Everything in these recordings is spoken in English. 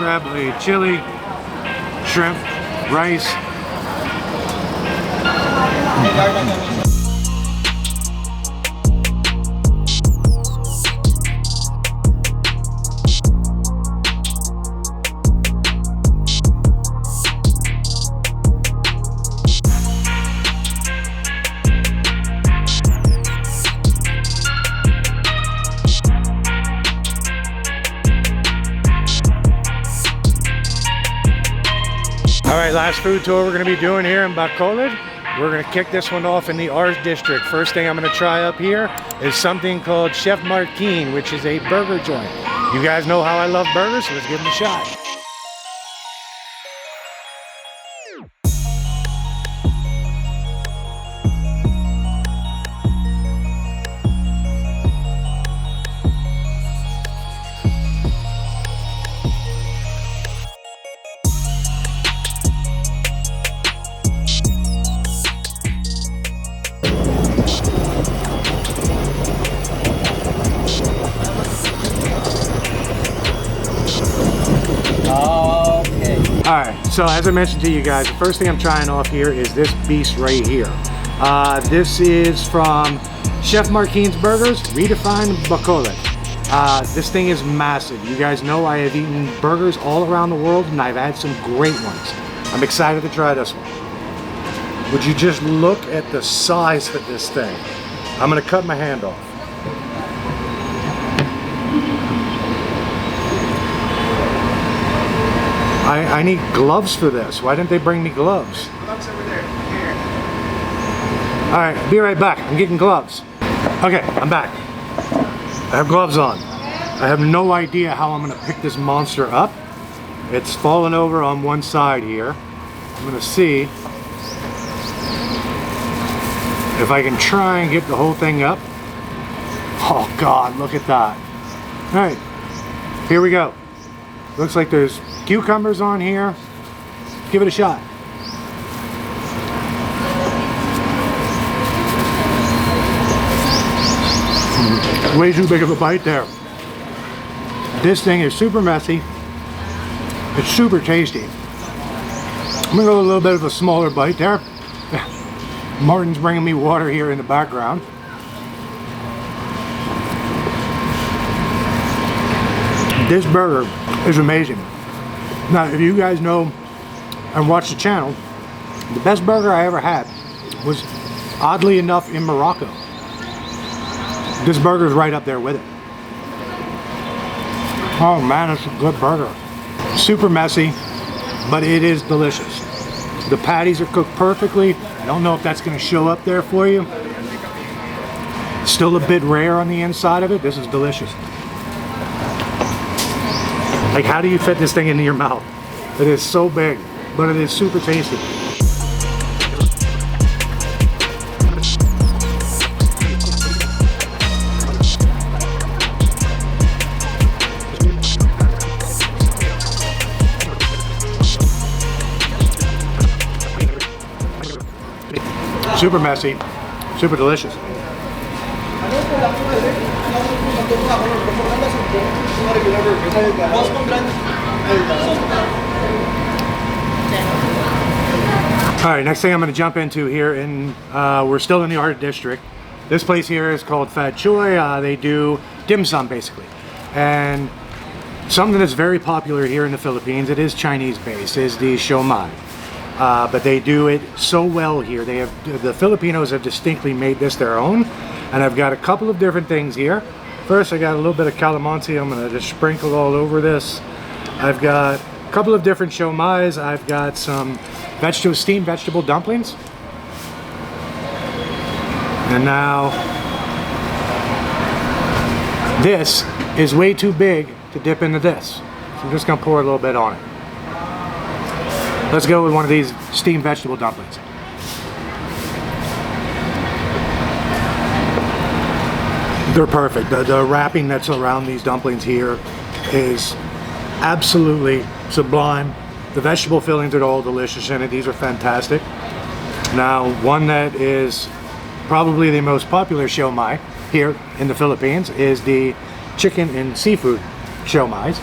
grab a chili, shrimp, rice. Alright, last food tour we're going to be doing here in Bacolod. We're going to kick this one off in the Ars district. First thing I'm going to try up here is something called Chef Marquin, which is a burger joint. You guys know how I love burgers, so let's give them a shot. Alright, so as I mentioned to you guys, the first thing I'm trying off here is this beast right here. This is from Chef Marquin Burgers Redefined Bacolod. This thing is massive. You guys know I have eaten burgers all around the world and I've had some great ones. I'm excited to try this one. Would you just look at the size of this thing? I'm going to cut my hand off. I need gloves for this. Why didn't they bring me gloves? Gloves over there. Here. Alright, be right back. I'm getting gloves. Okay, I'm back. I have gloves on. I have no idea how I'm going to pick this monster up. It's fallen over on one side here. I'm going to see if I can try and get the whole thing up. Oh God, look at that. Alright, here we go. Looks like there's cucumbers on here. Give it a shot. Way too big of a bite there. This thing is super messy. It's super tasty. I'm gonna go a little bit of a smaller bite there. Martin's bringing me water here in the background. This burger is amazing. Now, if you guys know and watch the channel, the best burger I ever had was, oddly enough, in Morocco. This burger's right up there with it. Oh man, it's a good burger. Super messy, but it is delicious. The patties are cooked perfectly. I don't know if that's going to show up there for you. Still a bit rare on the inside of it. This is delicious. Like, how do you fit this thing into your mouth? It is so big, but it is super tasty. Super messy, super delicious. Alright, next thing I'm going to jump into here, and we're still in the art district. This place here is called Fat Choi. They do dim sum basically. And something that's very popular here in the Philippines, it is Chinese based, is the Sio Mai. But they do it so well here. The Filipinos have distinctly made this their own. And I've got a couple of different things here. First, I got a little bit of calamansi. I'm going to just sprinkle all over this. I've got a couple of different Sio Mais. I've got some steamed vegetable dumplings. And now, this is way too big to dip into this. So I'm just going to pour a little bit on it. Let's go with one of these steamed vegetable dumplings. They're perfect. The wrapping that's around these dumplings here is absolutely sublime. The vegetable fillings are all delicious in it. These are fantastic. Now, one that is probably the most popular Sio Mai here in the Philippines is the chicken and seafood Sio Mais.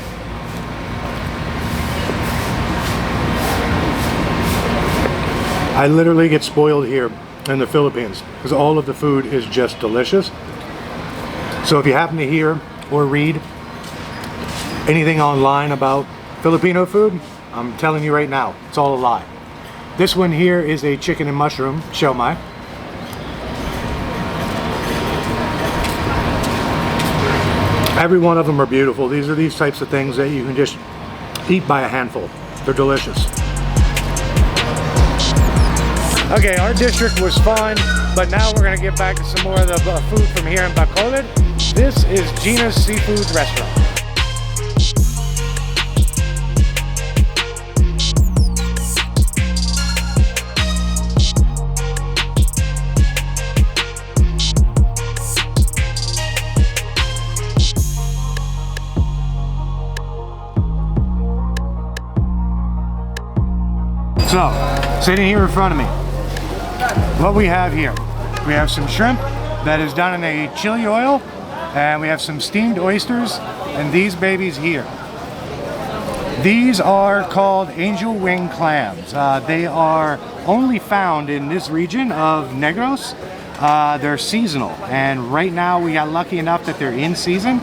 I literally get spoiled here in the Philippines because all of the food is just delicious. So if you happen to hear or read anything online about Filipino food, I'm telling you right now, it's all a lie. This one here is a chicken and mushroom Sio Mai. Every one of them are beautiful. These are these types of things that you can just eat by a handful. They're delicious. Okay, our district was fun, but now we're gonna get back to some more of the food from here in Bacolod. This is Gina's Seafood Restaurant. So, sitting here in front of me, what we have here, we have some shrimp that is done in a chili oil, and we have some steamed oysters, and these babies here. These are called angel wing clams. They are only found in this region of Negros. They're seasonal, and right now we got lucky enough that they're in season.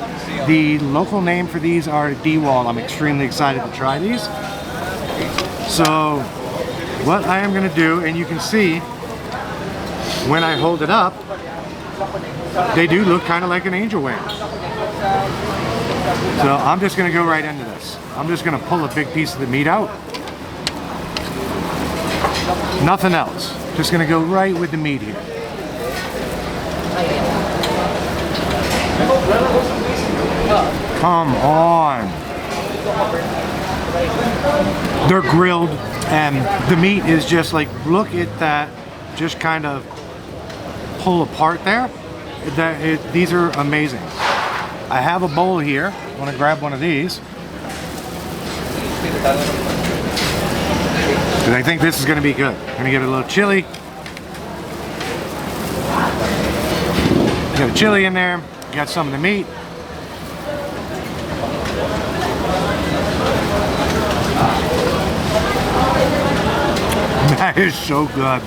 The local name for these are Diwal. I'm extremely excited to try these. So, what I am going to do, and you can see when I hold it up, they do look kind of like an angel wing. So I'm just going to go right into this. I'm just going to pull a big piece of the meat out. Nothing else. Just going to go right with the meat here. Come on. They're grilled, and the meat is just like, look at that, just kind of pull apart there. These are amazing. I have a bowl here. I want to grab one of these because I think this is going to be good. I'm going to give it a little chili. Got a chili in there. Got some of the meat. That is so good.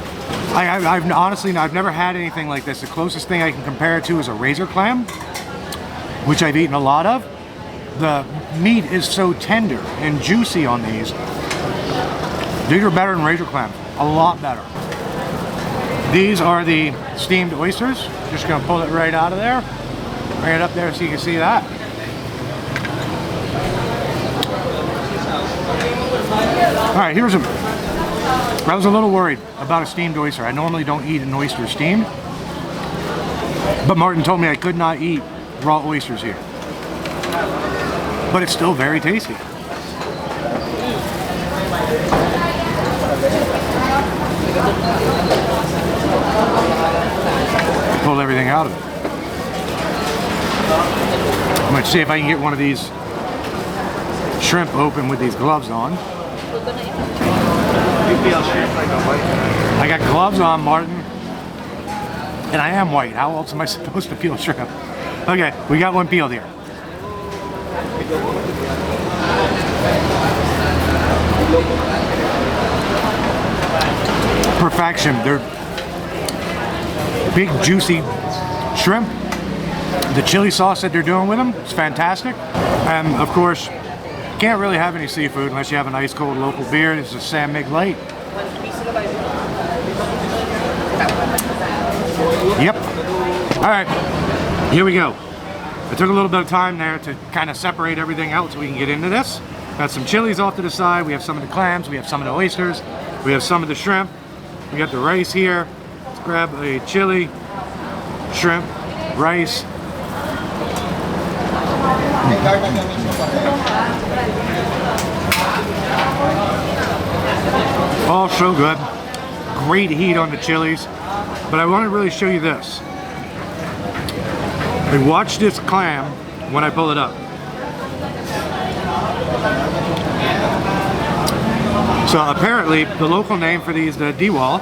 I've honestly, I've never had anything like this. The closest thing I can compare it to is a razor clam, which I've eaten a lot of. The meat is so tender and juicy on these. These are better than razor clams, a lot better. These are the steamed oysters. Just gonna pull it right out of there. Bring it up there so you can see that. All right, here's a. I was a little worried about a steamed oyster. I normally don't eat an oyster steamed, but Martin told me I could not eat raw oysters here. But it's still very tasty. Pull everything out of it. I'm going to see if I can get one of these shrimp open with these gloves on. I got gloves on, Martin, and I am white. How else am I supposed to peel shrimp? Okay, we got one peeled here. Perfection. They're big, juicy shrimp. The chili sauce that they're doing with them is fantastic. And of course, can't really have any seafood unless you have an ice cold local beer. This is San Mig Light. Yep. All right, here we go. I took a little bit of time there to kind of separate everything out so we can get into this. Got some chilies off to the side. We have some of the clams. We have some of the oysters. We have some of the shrimp. We got the rice here. Let's grab a chili, shrimp, rice. Oh, so good. Great heat on the chilies. But I want to really show you this. I watch this clam when I pull it up. So apparently the local name for these, the Diwal,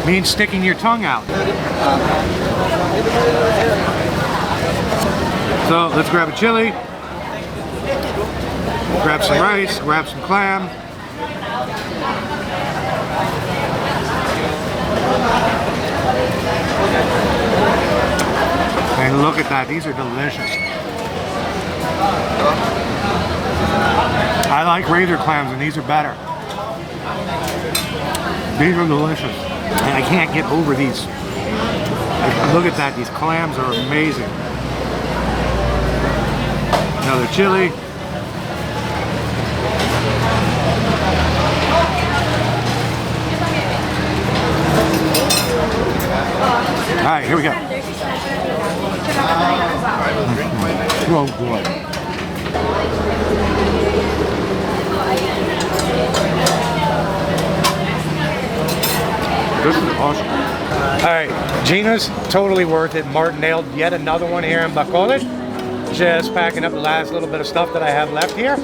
means sticking your tongue out. So let's grab a chili, grab some rice, grab some clam. And look at that, these are delicious. I like razor clams and these are better. These are delicious. And I can't get over these. Look at that, these clams are amazing. Another chili. All right, here we go. Oh boy. This is awesome. All right, Gina's totally worth it. Martin nailed yet another one here in Bacolod. Just packing up the last little bit of stuff that I have left here.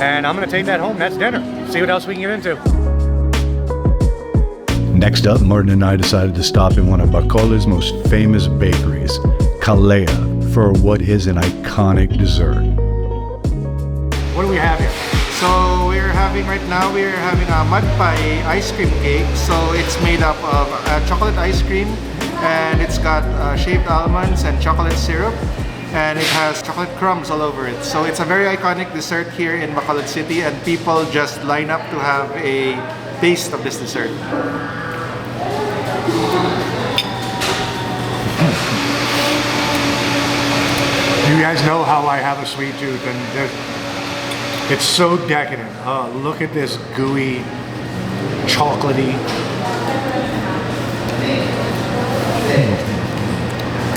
And I'm gonna take that home, that's dinner. See what else we can get into. Next up, Martin and I decided to stop in one of Bacolod's most famous bakeries, Kalea, for what is an iconic dessert. What do we have here? So we're having a mud pie ice cream cake. So it's made up of chocolate ice cream, and it's got shaved almonds and chocolate syrup, and it has chocolate crumbs all over it. So it's a very iconic dessert here in Bacolod City, and people just line up to have a taste of this dessert. You guys know how I have a sweet tooth, and it's so decadent. Look at this gooey, chocolatey.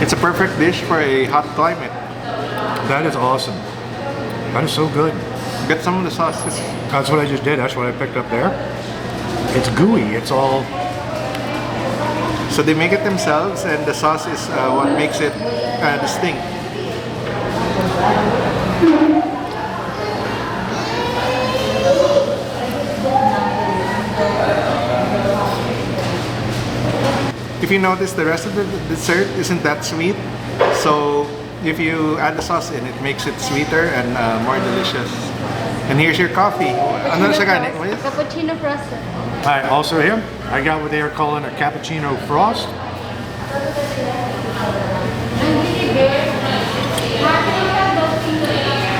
It's a perfect dish for a hot climate. That is awesome. That is so good. Get some of the sauces. That's what I just did. That's what I picked up there. It's gooey. It's all... So they make it themselves, and the sauce is what makes it distinct. If you notice, the rest of the dessert isn't that sweet, so if you add the sauce in, it makes it sweeter and more delicious. And here's your coffee. Ano siya gani? What is it? Cappuccino frost. Alright, also here, I got what they are calling a cappuccino frost.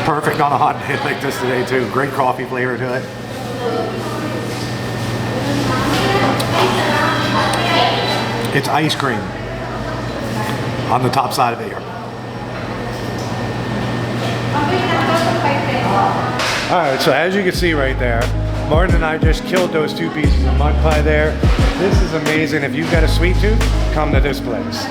Perfect on a hot day like this today too. Great coffee flavor to it. It's ice cream on the top side of it here. Alright, so as you can see right there, Martin and I just killed those 2 pieces of mud pie there. This is amazing. If you've got a sweet tooth, come to this place.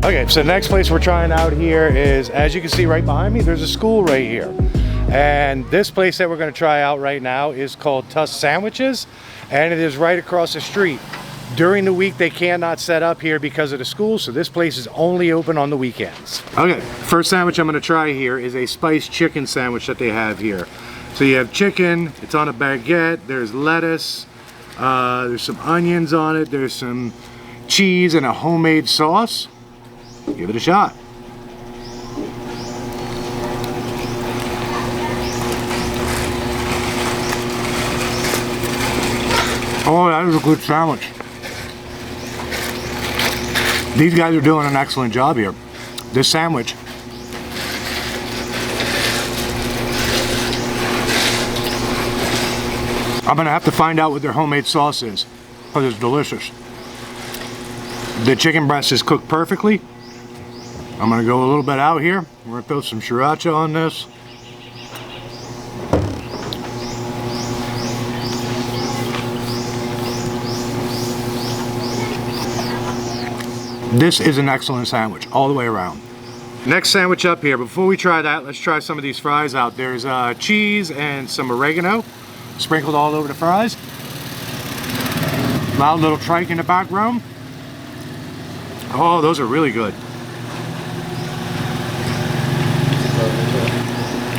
Okay, so the next place we're trying out here is, as you can see right behind me, there's a school right here. And this place that we're going to try out right now is called Tusk Sandwiches, and it is right across the street. During the week, they cannot set up here because of the school, so this place is only open on the weekends. Okay, first sandwich I'm going to try here is a spiced chicken sandwich that they have here. So you have chicken, it's on a baguette, there's lettuce, there's some onions on it, there's some cheese and a homemade sauce. Give it a shot. Oh, that is a good sandwich. These guys are doing an excellent job here. This sandwich, I'm gonna have to find out what their homemade sauce is, because it's delicious. The chicken breast is cooked perfectly. I'm gonna go a little bit out here. We're gonna throw some sriracha on this. This is an excellent sandwich all the way around. Next sandwich up here. Before we try that, let's try some of these fries out. There's cheese and some oregano sprinkled all over the fries. Loud little trike in the background. Oh, those are really good.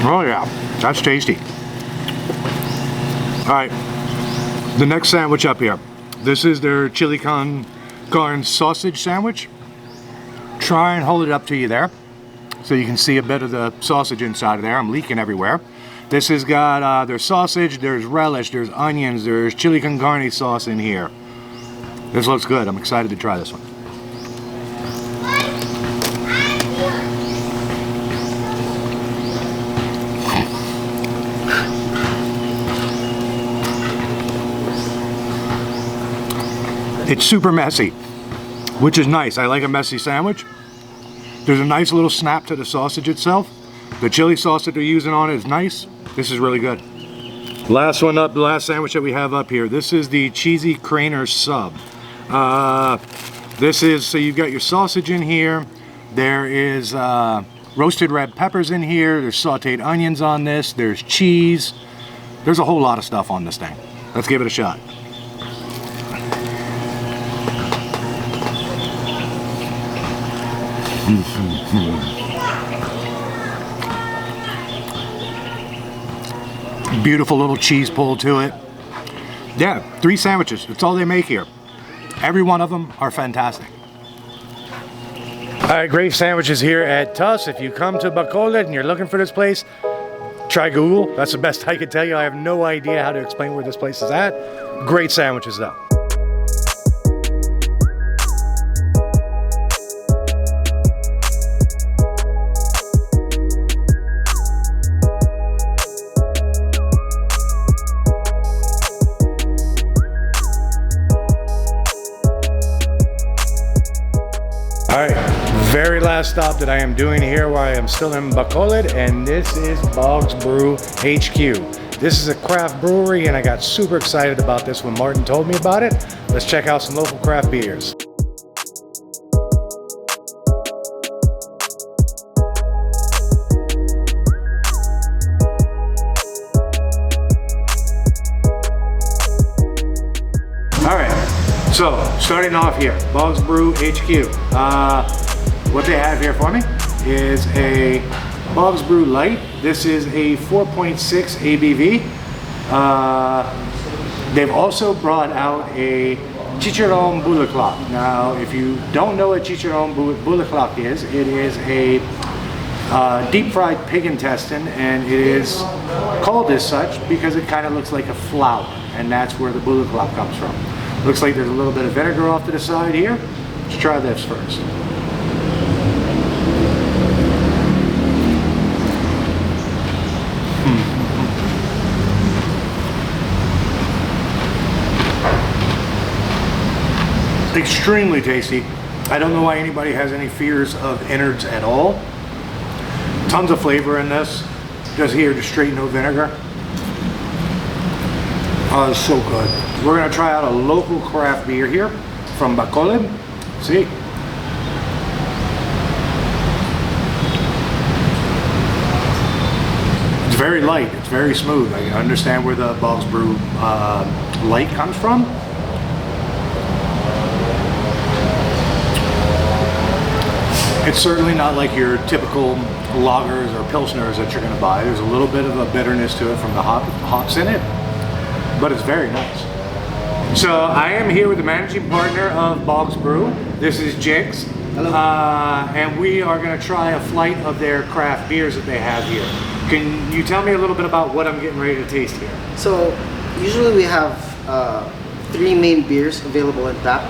Oh yeah, that's tasty. All right, the next sandwich up here. This is their chili con carne sausage sandwich. Try and hold it up to you there so you can see a bit of the sausage inside of there. I'm leaking everywhere. This has got their sausage, there's relish, there's onions, there's chili con carne sauce in here. This looks good. I'm excited to try this one. It's super messy, which is nice. I like a messy sandwich. There's a nice little snap to the sausage itself. The chili sauce that they're using on it is nice. This is really good. Last one up, the last sandwich that we have up here. This is the cheesy craner sub. This is, so you've got your sausage in here. There is roasted red peppers in here. There's sauteed onions on this. There's cheese. There's a whole lot of stuff on this thing. Let's give it a shot. Beautiful little cheese pull to it. Yeah, 3 sandwiches. That's all they make here. Every one of them are fantastic. All right, great sandwiches here at Tuss. If you come to Bacolod and you're looking for this place, try Google. That's the best I could tell you. I have no idea how to explain where this place is at. Great sandwiches though. Alright, very last stop that I am doing here while I am still in Bacolod, and this is Boggs Brew HQ. This is a craft brewery and I got super excited about this when Martin told me about it. Let's check out some local craft beers. So, starting off here, Boggs Brew HQ. What they have here for me is a Boggs Brew Light. This is a 4.6 ABV. They've also brought out a Chicharron Bulaklak. Now, if you don't know what Chicharron Bulaklak is, it is a deep fried pig intestine, and it is called as such because it kind of looks like a flour, and that's where the Bulaklak comes from. Looks like there's a little bit of vinegar off to the side here. Let's try this first. Extremely tasty. I don't know why anybody has any fears of innards at all. Tons of flavor in this. Just here, just straight no vinegar. Oh, it's so good. We're gonna try out a local craft beer here from Bacolod. See? It's very light, it's very smooth. I understand where the Boggs Brew light comes from. It's certainly not like your typical lagers or pilsners that you're gonna buy. There's a little bit of a bitterness to it from the hops in it, but it's very nice. So I am here with the managing partner of Boggs Brew. This is Jigs. Hello. And we are going to try a flight of their craft beers that they have here. Can you tell me a little bit about what I'm getting ready to taste here? So usually we have 3 main beers available in tap.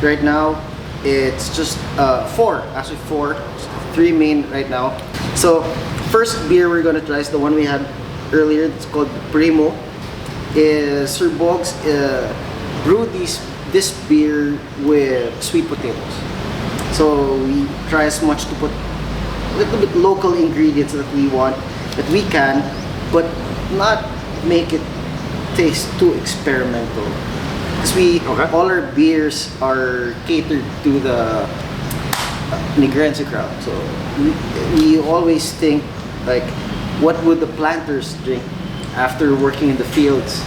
Right now it's just 4, actually 4, 3 main right now. So first beer we're going to try is the one we had earlier. It's called Primo. Sir Boggs brewed this beer with sweet potatoes. So we try as much to put a little bit local ingredients that we want, that we can, but not make it taste too experimental. Because all our beers are catered to the Negrense crowd. So we always think like, what would the planters drink after working in the fields?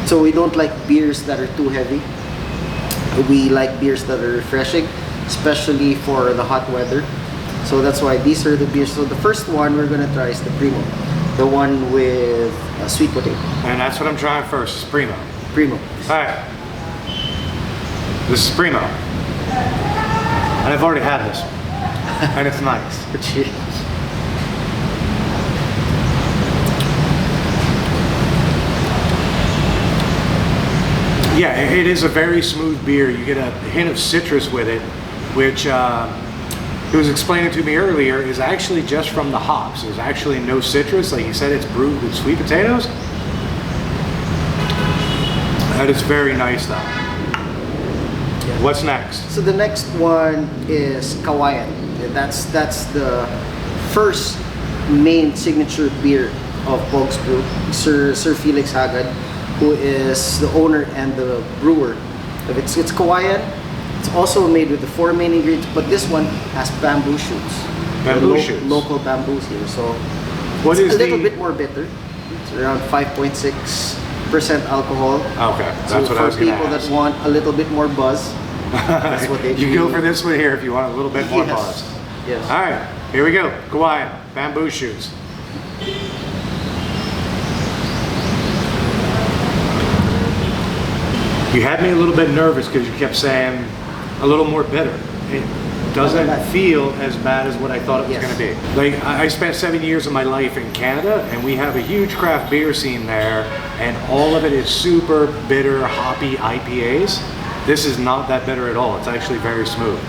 So we don't like beers that are too heavy. We like beers that are refreshing, especially for the hot weather. So that's why these are the beers. So the first one we're gonna try is the Primo, the one with sweet potato. And that's what I'm trying first, is Primo. Primo. All right. This is primo. And I've already had this. And it's nice. Cheers. Yeah, it is a very smooth beer. You get a hint of citrus with it, which he was explaining to me earlier is actually just from the hops. There's actually no citrus. Like you said, it's brewed with sweet potatoes. That is very nice though. Yeah. What's next? So the next one is Kawayan. That's the first main signature beer of Bog's Brew. Sir Felix Hagad, who is the owner and the brewer. It's Kawayan. It's also made with the 4 main ingredients, but this one has bamboo shoots. Bamboo shoots. Local bamboos here. So What it's is a little the- bit more bitter. It's around 5.6% alcohol. Okay, that's So what I was for going to people ask. that want a little bit more buzz, that's what they You do. go for this one here if you want a little bit more Yes. buzz. Yes. All right, here we go. Kauai, bamboo shoots. You had me a little bit nervous because you kept saying a little more bitter. It doesn't feel as bad as what I thought it was Yes. going to be. Like I spent 7 years of my life in Canada, and we have a huge craft beer scene there, and all of it is super bitter, hoppy IPAs. This is not that bitter at all. It's actually very smooth.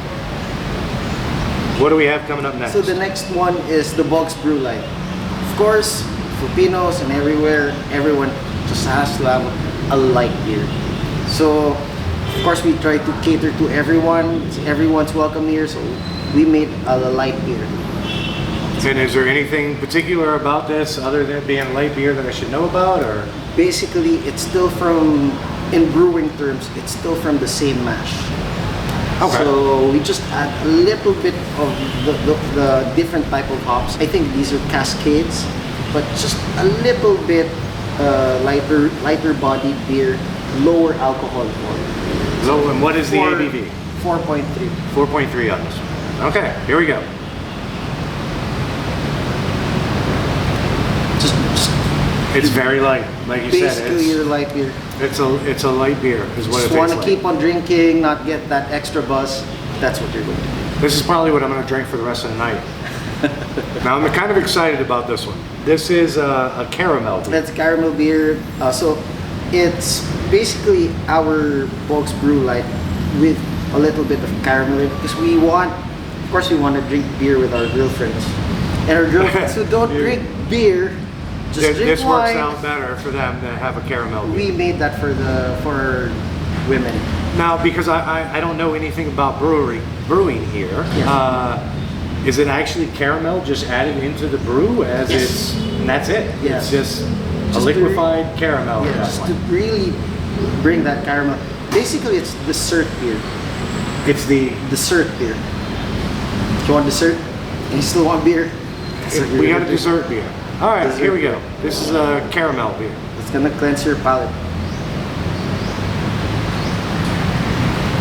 What do we have coming up next? So the next one is the Bog's Brew Light. Of course, Filipinos and everyone just has to have a light beer. So, of course, we try to cater to everyone. Everyone's welcome here, so we made a light beer. And is there anything particular about this other than it being light beer that I should know about, or? Basically, it's still from, in brewing terms, it's still from the same mash. Okay. So we just add a little bit of the different type of hops. I think these are Cascades, but just a little bit lighter bodied beer, lower alcohol volume. So, and what is the ABV? 4.3. 4.3 on this one. Okay, here we go. Just It's very light, like you basically said. your light beer. It's a light beer, is what Just it want tastes to like. keep on drinking, not get that extra buzz. That's what you're going to do. This is probably what I'm going to drink for the rest of the night. Now I'm kind of excited about this one. This is a caramel beer. That's caramel beer. So it's basically our Bog's Brew Light with a little bit of caramel in it, because we want, of course, we want to drink beer with our girlfriends. And our girlfriends who don't drink beer, just drink This works wine. out better for them to have a caramel beer. We made that for women. Now, because I don't know anything about brewing here, Yes. is it actually caramel just added into the brew as Yes. it's, and that's it? Yes. It's just a Just liquefied caramel. Yeah, at that just to point. really bring that caramel. Basically, it's dessert beer. It's the, Dessert beer. Do you want dessert? And you still want beer? we got a dessert beer. All right, Dessert here we beer. go. This is a caramel beer. It's gonna cleanse your palate.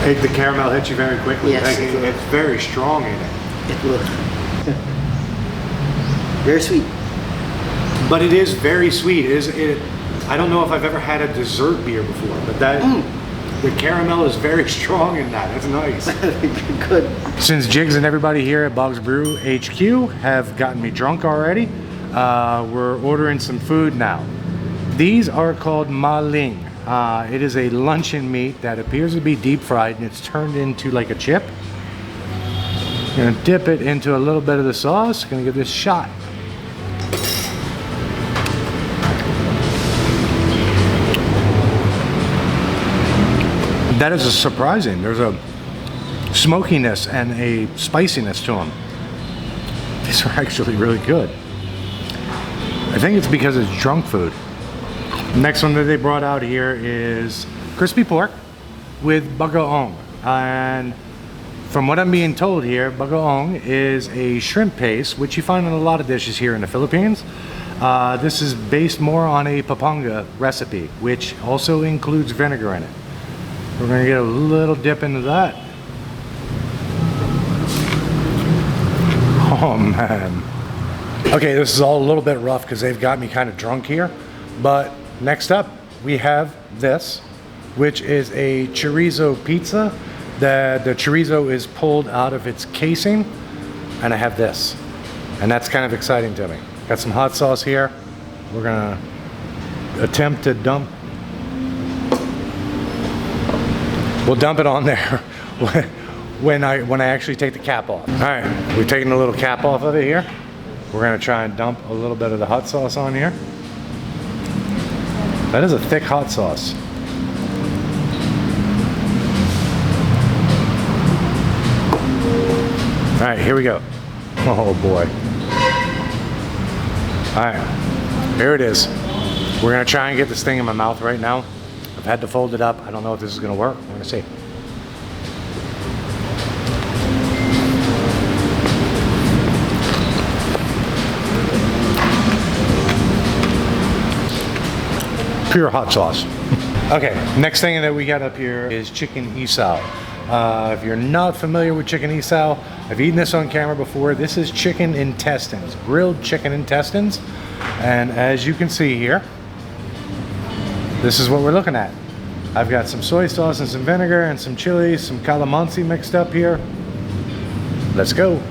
The caramel hits you very quickly. Yes, Like, it will. it's very strong in it. It will. Very sweet. But it is very sweet. I don't know if I've ever had a dessert beer before, but the caramel is very strong in that. That's nice. Good. Since Jigs and everybody here at Bog's Brew HQ have gotten me drunk already, we're ordering some food now. These are called maling. It is a luncheon meat that appears to be deep fried, and it's turned into like a chip. Gonna dip it into a little bit of the sauce. Gonna give this a shot. That is a surprising. There's a smokiness and a spiciness to them. These are actually really good. I think it's because it's drunk food. Next one that they brought out here is crispy pork with bagoong. And from what I'm being told here, bagoong is a shrimp paste, which you find in a lot of dishes here in the Philippines. This is based more on a papanga recipe, which also includes vinegar in it. We're gonna get a little dip into that. Oh man. Okay, this is all a little bit rough because they've got me kind of drunk here. But next up, we have this. which is a chorizo pizza. The chorizo is pulled out of its casing, and I have this, and that's kind of exciting to me. Got some hot sauce here. We're gonna attempt to dump. We'll dump it on there when I actually take the cap off. All right, we've taken the little cap off of it here. We're gonna try and dump a little bit of the hot sauce on here. That is a thick hot sauce. All right, here we go. Oh boy. All right, here it is. We're gonna try and get this thing in my mouth right now. I've had to fold it up. I don't know if this is gonna work. We're gonna see. Pure hot sauce. Okay, next thing that we got up here is chicken isaw. If you're not familiar with chicken isaw, I've eaten this on camera before. This is chicken intestines, grilled chicken intestines. And as you can see here, this is what we're looking at. I've got some soy sauce and some vinegar and some chili, some calamansi mixed up here. Let's go.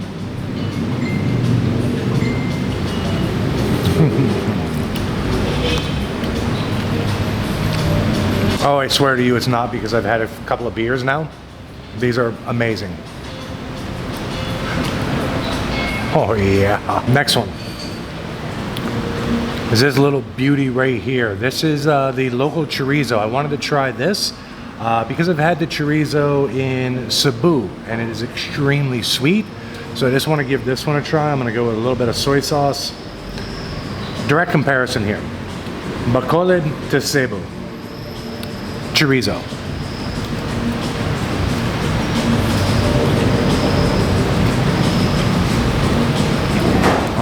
Oh, I swear to you, it's not, because I've had a couple of beers now. These are amazing. Oh yeah. Next one is this little beauty right here. This is the local chorizo. I wanted to try this because I've had the chorizo in Cebu and it is extremely sweet. So I just want to give this one a try. I'm going to go with a little bit of soy sauce. Direct comparison here. Bacolod to Cebu. Chorizo.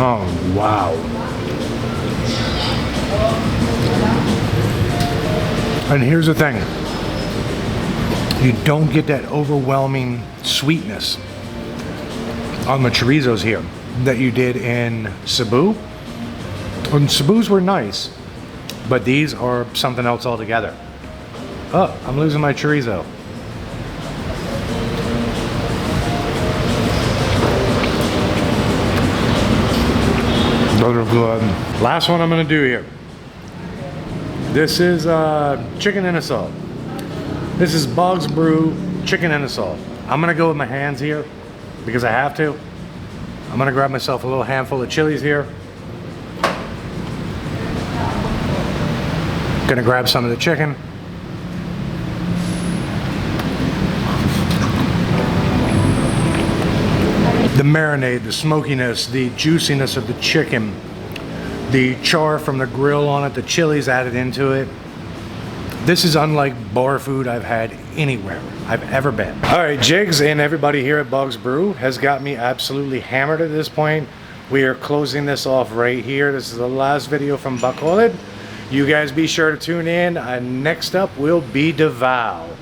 Oh, wow. And here's the thing. You don't get that overwhelming sweetness on the chorizos here that you did in Cebu. And Cebu's were nice, but these are something else altogether. Oh, I'm losing my chorizo. Those are good. Last one I'm gonna do here. This is chicken in a salt. This is Bog's Brew chicken in a salt. I'm gonna go with my hands here because I have to. I'm gonna grab myself a little handful of chilies here. Gonna grab some of the chicken. The marinade, the smokiness, the juiciness of the chicken, the char from the grill on it, the chilies added into it. This is unlike bar food I've had anywhere I've ever been. All right, Jigs and everybody here at Bog's Brew has got me absolutely hammered at this point. We are closing this off right here. This is the last video from Bacolod. You guys be sure to tune in. Next up will be Diwal.